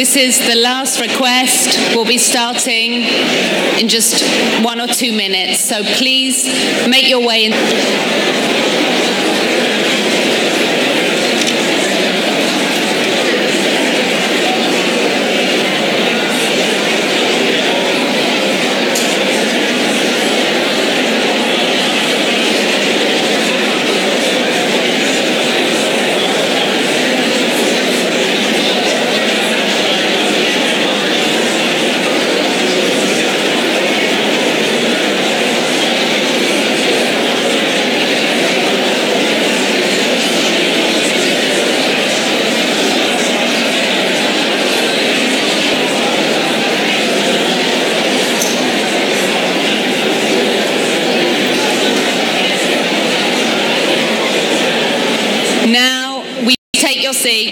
This is the last request. We'll be starting in just 1 or 2 minutes, so please make your way in.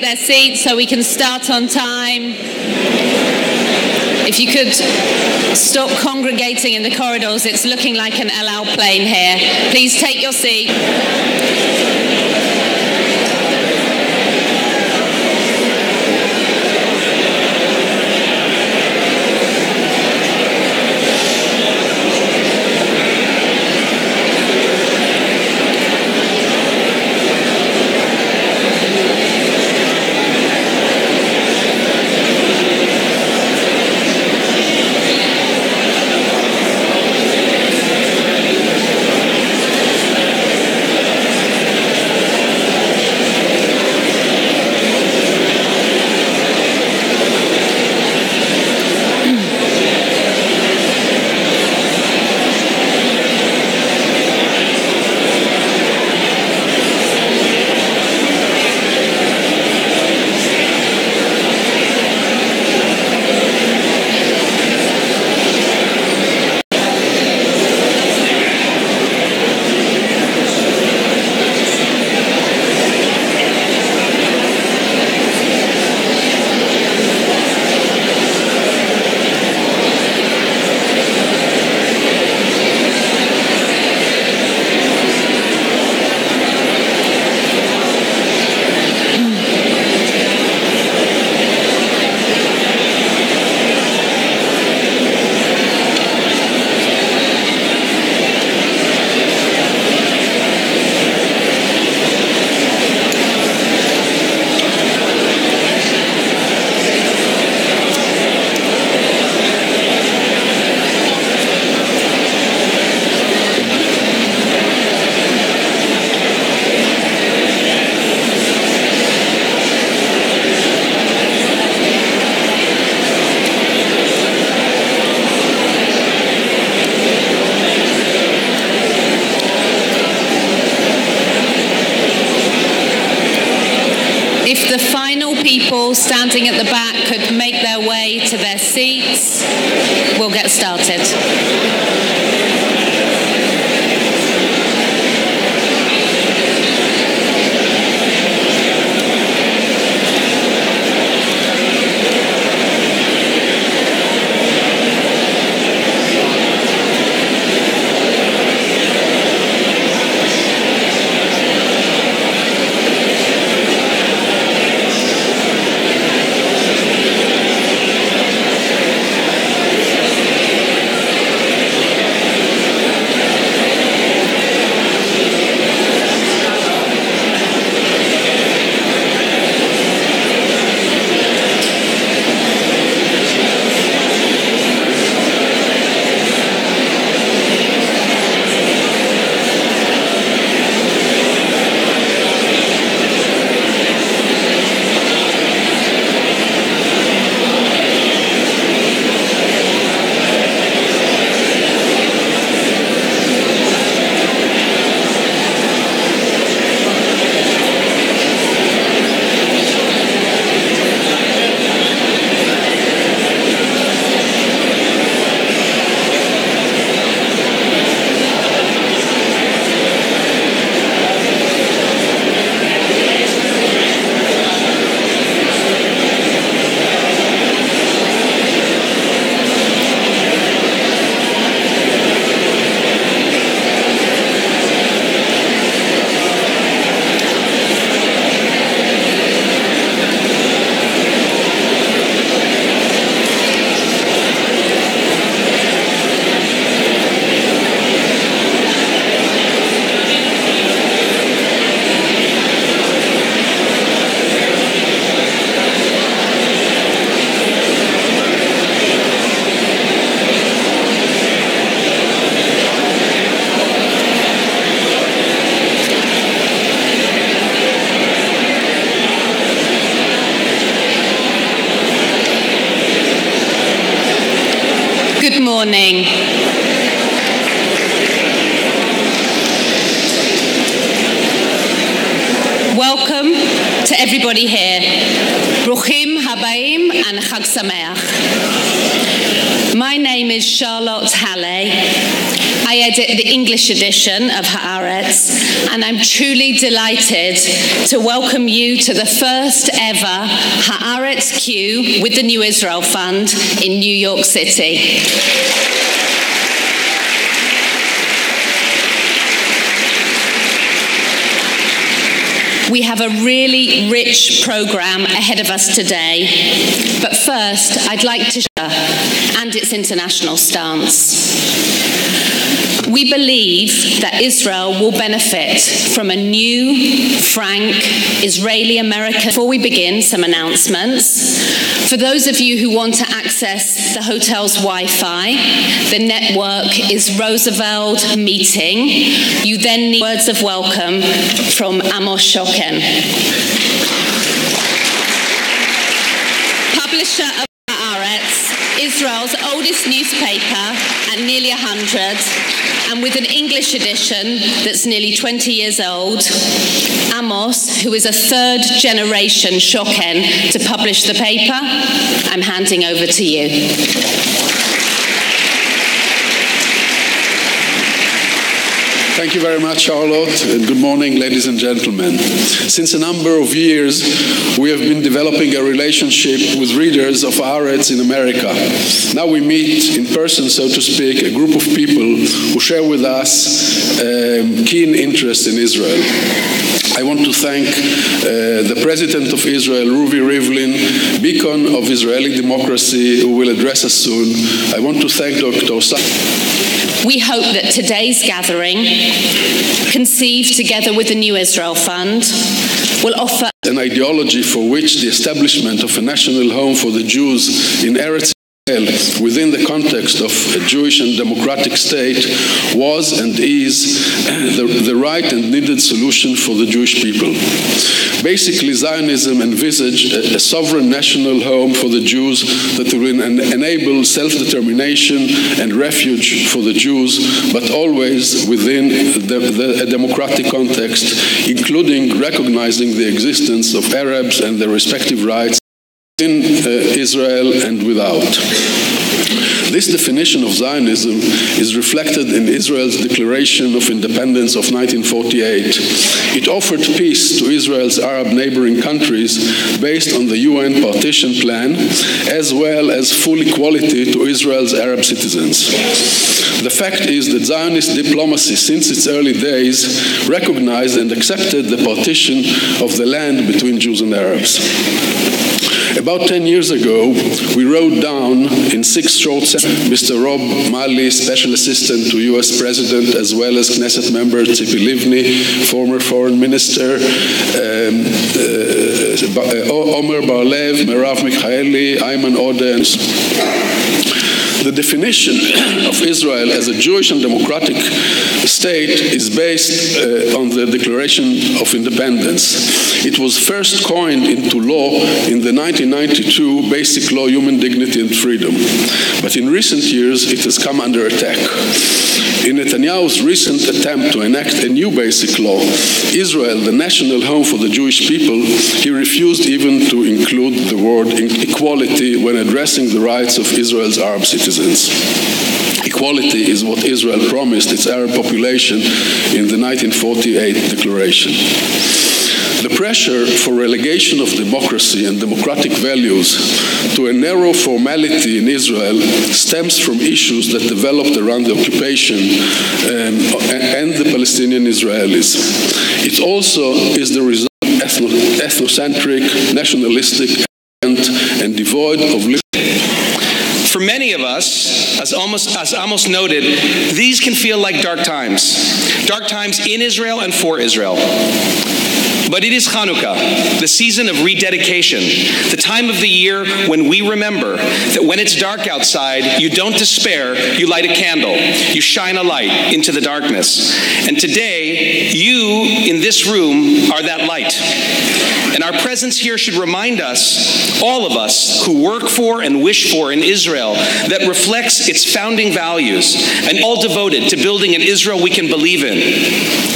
Their seats so we can start on time. If you could stop congregating in the corridors, it's looking like an El Al plane here. Please take your seat. If the final people standing at the back could make their way to their seats, we'll get started. morning. Welcome to everybody here. Bruchim habayim and Chag Sameach. My name is Charlotte Halle. I edit the English edition of Haaretz, and I'm truly delighted to welcome you to the first ever HaaretzQ with the New Israel Fund in New York City. We have a really rich program ahead of us today, but first I'd like to share and its international stance. We believe that Israel will benefit from a new, frank, Israeli-American. Before we begin, some announcements. For those of you who want to access the hotel's Wi-Fi, the network is Roosevelt Meeting. You then need words of welcome from Amos Shoken, publisher of Haaretz, Israel's oldest newspaper at nearly 100, and with an English edition that's nearly 20 years old. Amos, who is a third-generation Shoken to publish the paper, I'm handing over to you. Thank you very much, Charlotte, and good morning, ladies and gentlemen. Since a number of years, we have been developing a relationship with readers of Haaretz in America. Now we meet in person, so to speak, a group of people who share with us keen interest in Israel. I want to thank the President of Israel, Ruvi Rivlin, beacon of Israeli democracy, who will address us soon. I want to thank Dr. We hope that today's gathering, conceived together with the New Israel Fund, will offer an ideology for which the establishment of a national home for the Jews in Eretz within the context of a Jewish and democratic state was and is the right and needed solution for the Jewish people. Basically, Zionism envisaged a sovereign national home for the Jews that will enable self-determination and refuge for the Jews, but always within a democratic context, including recognizing the existence of Arabs and their respective rights in Israel and without. This definition of Zionism is reflected in Israel's Declaration of Independence of 1948. It offered peace to Israel's Arab neighboring countries based on the UN partition plan, as well as full equality to Israel's Arab citizens. The fact is that Zionist diplomacy, since its early days, recognized and accepted the partition of the land between Jews and Arabs. About 10 years ago, we wrote down in 6 short sentences, Mr. Rob Malley, Special Assistant to U.S. President, as well as Knesset member Tzipi Livni, former Foreign Minister, Omer Bar-Lev, Merav Mikhaeli, Ayman Odeh, and the definition of Israel as a Jewish and democratic state is based on the Declaration of Independence. It was first coined into law in the 1992 Basic Law, Human Dignity and Freedom. But in recent years, it has come under attack. In Netanyahu's recent attempt to enact a new basic law, Israel, the national home for the Jewish people, he refused even to include the word equality when addressing the rights of Israel's Arab citizens. Equality is what Israel promised its Arab population in the 1948 declaration. The pressure for relegation of democracy and democratic values to a narrow formality in Israel stems from issues that developed around the occupation and the Palestinian Israelis. It also is the result of ethnocentric, nationalistic, and devoid of liberty. For many of us, as Amos noted, these can feel like dark times in Israel and for Israel. But it is Hanukkah, the season of rededication, the time of the year when we remember that when it's dark outside, you don't despair, you light a candle, you shine a light into the darkness. And today, you in this room are that light. And our presence here should remind us, all of us who work for and wish for an Israel that reflects its founding values and all devoted to building an Israel we can believe in.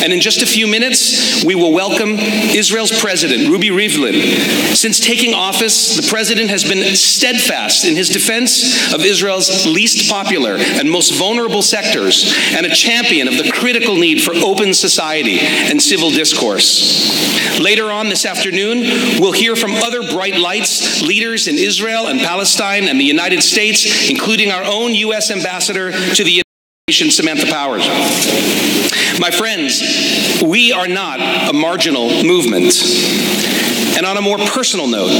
And in just a few minutes, we will welcome Israel's president, Ruby Rivlin. Since taking office, the president has been steadfast in his defense of Israel's least popular and most vulnerable sectors, and a champion of the critical need for open society and civil discourse. Later on this afternoon, we'll hear from other bright lights, leaders in Israel and Palestine and the United States, including our own U.S. ambassador to the United Nations, Samantha Powers. My friends, we are not a marginal movement. And on a more personal note,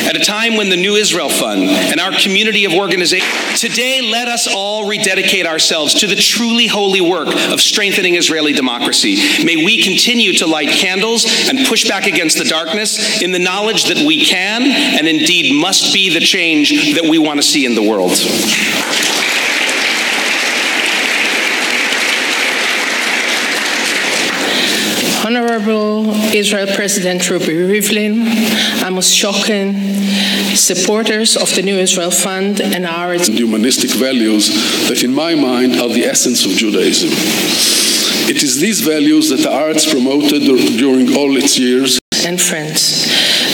at a time when the New Israel Fund and our community of organizations, today let us all rededicate ourselves to the truly holy work of strengthening Israeli democracy. May we continue to light candles and push back against the darkness in the knowledge that we can and indeed must be the change that we want to see in the world. Honorable Israel President Ruby Rivlin, Amos Shokin, supporters of the New Israel Fund and HaaretzQ. Humanistic values that in my mind are the essence of Judaism. It is these values that the HaaretzQ promoted during all its years. And friends,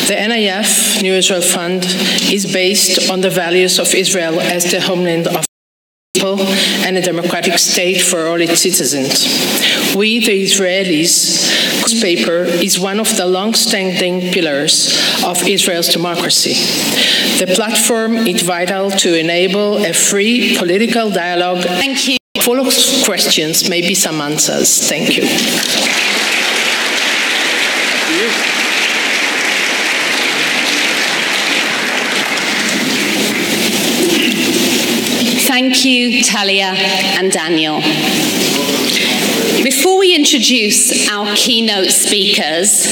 the NIF, New Israel Fund, is based on the values of Israel as the homeland of people and a democratic state for all its citizens. We, the Israelis, newspaper is one of the long-standing pillars of Israel's democracy. The platform is vital to enable a free political dialogue. Thank you. Full of questions, maybe some answers. Thank you. Thank you, Talia and Daniel. Before we introduce our keynote speakers,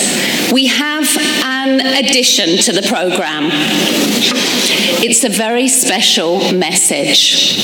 we have an addition to the program. It's a very special message.